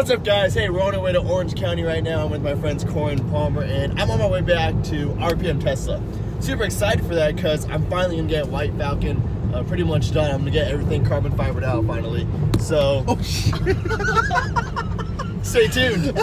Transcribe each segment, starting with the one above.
What's up, guys? Hey, we're on our way to Orange County right now. I'm with my friends Corey and Palmer, and I'm on my way back to RPM Tesla. Super excited for that because I'm finally gonna get White Falcon pretty much done. I'm gonna get everything carbon fibered out finally. So, stay tuned.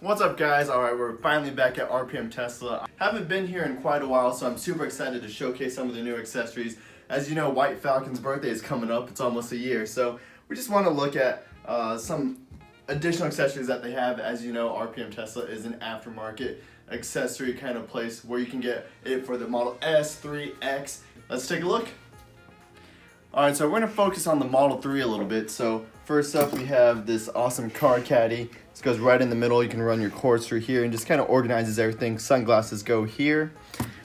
What's up, guys? Alright, we're finally back at RPM Tesla. Haven't been here in quite a while, so I'm super excited to showcase some of the new accessories. As you know, White Falcon's birthday is coming up. It's almost a year, so we just want to look at some additional accessories that they have. As you know, RPM Tesla is an aftermarket accessory kind of place where you can get it for the Model S, 3, X. Let's take a look. Alright, so we're going to focus on the Model 3 a little bit. So first up, we have this awesome car caddy. This goes right in the middle. You can run your cords through here and just kind of organizes everything. Sunglasses go here.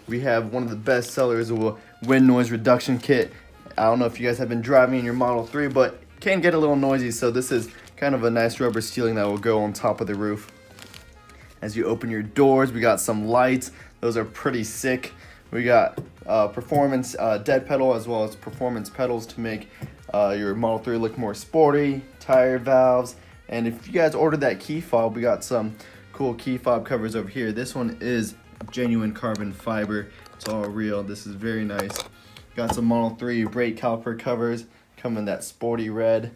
We have one of the best sellers, a wind noise reduction kit. I don't know if you guys have been driving in your Model 3, but it can get a little noisy, so this is kind of a nice rubber ceiling that will go on top of the roof. As you open your doors, we got some lights. Those are pretty sick. We got performance dead pedal as well as performance pedals to make your Model 3 look more sporty, tire valves. And if you guys ordered that key fob, we got some cool key fob covers over here. This one is genuine carbon fiber. It's all real. This is very nice. Got some Model 3 brake caliper covers, come in that sporty red.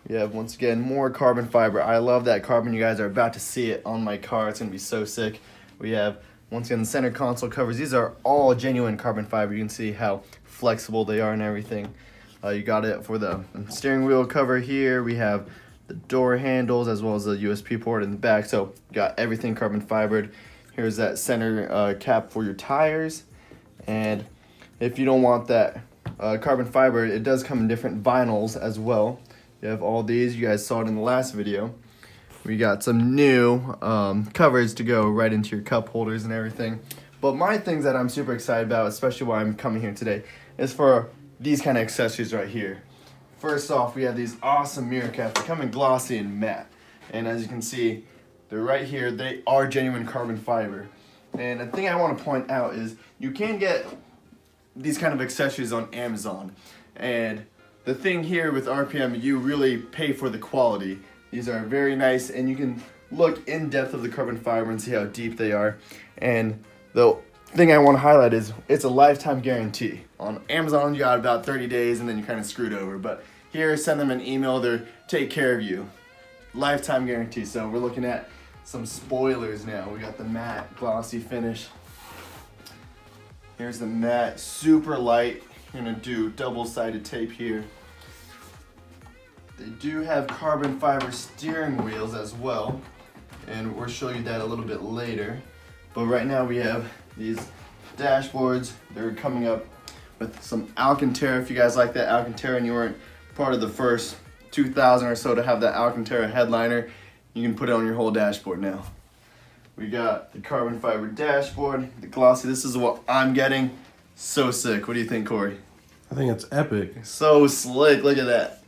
We have, once again, more carbon fiber. I love that carbon. You guys are about to see it on my car. It's gonna be so sick. We have, once again, the center console covers. These are all genuine carbon fiber. You can see how flexible they are and everything. You got it for the steering wheel cover here. We have the door handles as well as the USB port in the back. So got everything carbon fibered. Here's that center cap for your tires. And if you don't want that carbon fiber, it does come in different vinyls as well. You have all these. You guys saw it in the last video. We got some new covers to go right into your cup holders and everything. But my things that I'm super excited about, especially why I'm coming here today, is for these kind of accessories right here. First off, we have these awesome mirror caps. They come in glossy and matte. And as you can see, they're right here. They are genuine carbon fiber. And the thing I want to point out is you can get these kind of accessories on Amazon. And the thing here with RPM, you really pay for the quality. These are very nice, and you can look in depth of the carbon fiber and see how deep they are. And the thing I want to highlight is it's a lifetime guarantee. On Amazon, you got about 30 days, and then you're kind of screwed over. But here, send them an email, they'll take care of you. Lifetime guarantee. So we're looking at some spoilers now. We got the matte glossy finish. Here's the matte, super light. You're gonna do double-sided tape here. They do have carbon fiber steering wheels as well, and we'll show you that a little bit later. But right now we have these dashboards. They're coming up with some Alcantara. If you guys like that Alcantara and you weren't part of the first 2,000 or so to have that Alcantara headliner, you can put it on your whole dashboard now. We got the carbon fiber dashboard, the glossy. This is what I'm getting. So sick. What do you think, Corey? I think it's epic. So slick. Look at that.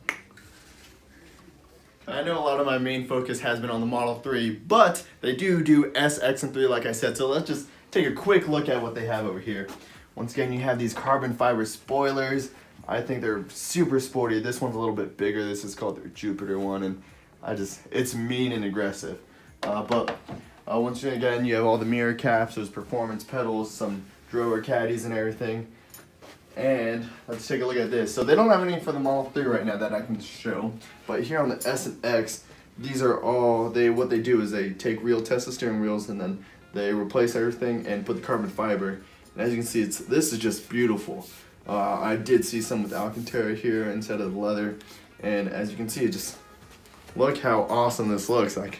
I know a lot of my main focus has been on the Model 3, but they do S, X, and 3 like I said. So let's just take a quick look at what they have over here. Once again, you have these carbon fiber spoilers. I think they're super sporty. This one's a little bit bigger. This is called their Jupiter one, and it's mean and aggressive. But once again, you have all the mirror caps, there's performance pedals, some drawer caddies and everything. And let's take a look at this. So they don't have any for the Model 3 right now that I can show, but here on the S and X, these are all, what they do is they take real Tesla steering wheels and then they replace everything and put the carbon fiber. And as you can see, this is just beautiful. I did see some with Alcantara here instead of leather, and as you can see, just look how awesome this looks like.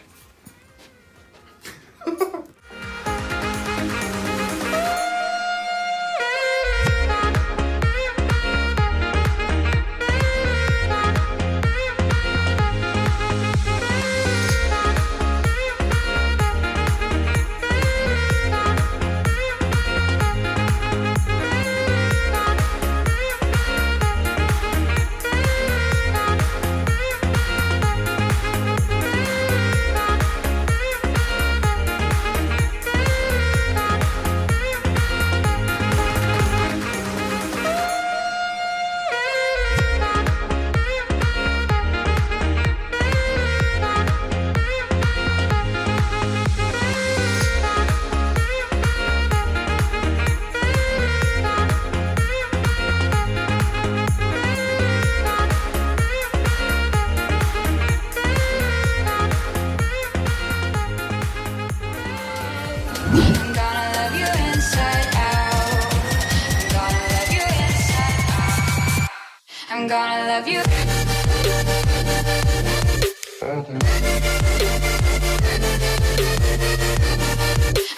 I'm gonna love you.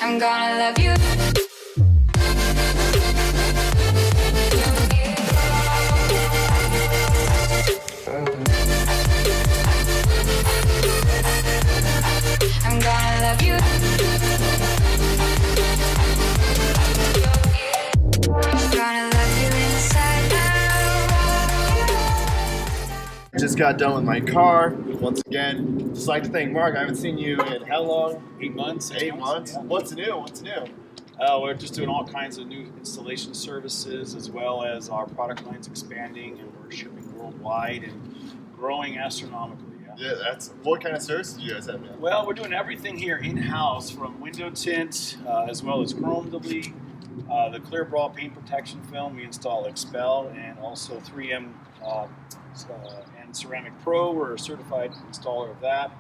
I'm gonna love you. I'm gonna love you. I'm gonna love you inside out. Just got done with my car. Once again, just like to thank Mark. I haven't seen you in how long? 8 months. 8 months. Yeah. What's new? What's new? We're just doing all kinds of new installation services, as well as our product line's expanding, and we're shipping worldwide and growing astronomically. Yeah, that's what kind of services do you guys have now? Well, we're doing everything here in-house, from window tint, as well as chrome delete, the clear brawl paint protection film. We install Expel, and also 3M and Ceramic Pro. We're a certified installer of that.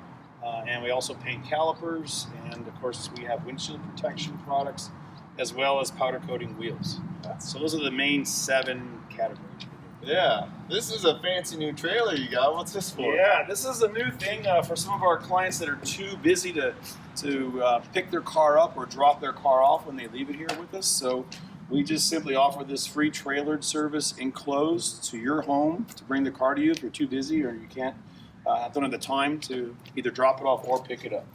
And we also paint calipers, and of course we have windshield protection products, as well as powder coating wheels. So those are the main 7 categories. Yeah, this is a fancy new trailer you got. What's this for? Yeah, this is a new thing for some of our clients that are too busy to pick their car up or drop their car off when they leave it here with us. So we just simply offer this free trailered service enclosed to your home to bring the car to you if you're too busy or you can't, don't have the time to either drop it off or pick it up.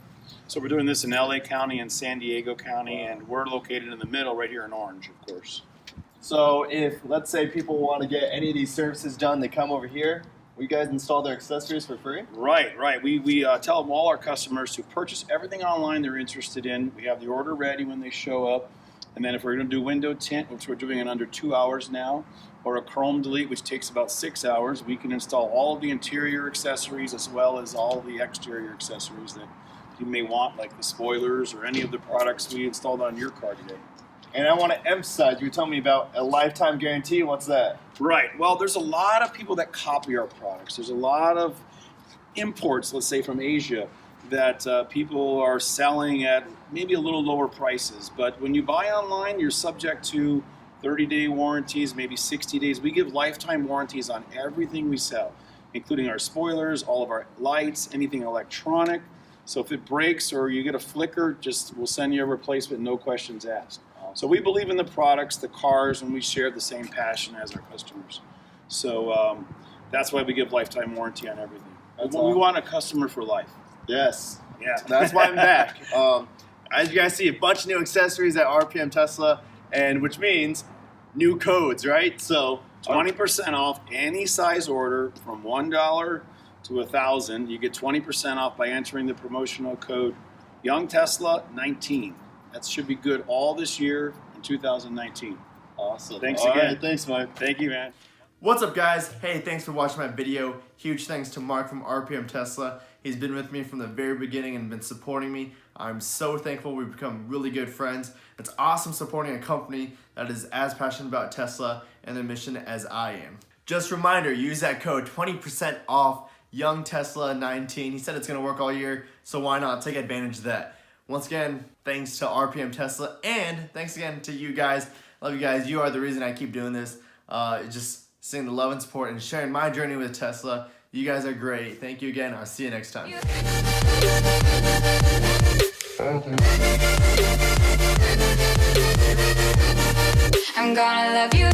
So we're doing this in LA County and San Diego County, and we're located in the middle right here in Orange, of course. So if, let's say, people want to get any of these services done, they come over here. You guys install their accessories for free? Right. We tell them, all our customers, to purchase everything online they're interested in. We have the order ready when they show up. And then if we're going to do window tint, which we're doing in under 2 hours now, or a chrome delete, which takes about 6 hours, we can install all of the interior accessories as well as all the exterior accessories that you may want, like the spoilers or any of the products we installed on your car today. And I want to emphasize, you were telling me about a lifetime guarantee. What's that? Right. Well, there's a lot of people that copy our products. There's a lot of imports, let's say from Asia, that people are selling at maybe a little lower prices. But when you buy online, you're subject to 30-day warranties, maybe 60 days. We give lifetime warranties on everything we sell, including our spoilers, all of our lights, anything electronic. So if it breaks or you get a flicker, we'll send you a replacement, no questions asked. So we believe in the products, the cars, and we share the same passion as our customers. So that's why we give lifetime warranty on everything. We want a customer for life. Yes. Yeah. That's why I'm back. As you guys see, a bunch of new accessories at RPM Tesla, and which means new codes, right? So 20% off any size order from $1 to $1,000. You get 20% off by entering the promotional code YoungTesla19. That should be good all this year in 2019. Awesome. Thanks All again. right, thanks, Mike. Thank you, man. What's up, guys? Hey, thanks for watching my video. Huge thanks to Mark from RPM Tesla. He's been with me from the very beginning and been supporting me. I'm so thankful. We've become really good friends. It's awesome supporting a company that is as passionate about Tesla and their mission as I am. Just a reminder, use that code 20% off YoungTesla19. He said it's going to work all year, so why not take advantage of that? Once again, thanks to RPM Tesla, and thanks again to you guys. Love you guys. You are the reason I keep doing this. Just seeing the love and support and sharing my journey with Tesla. You guys are great. Thank you again. I'll see you next time. I'm gonna love you.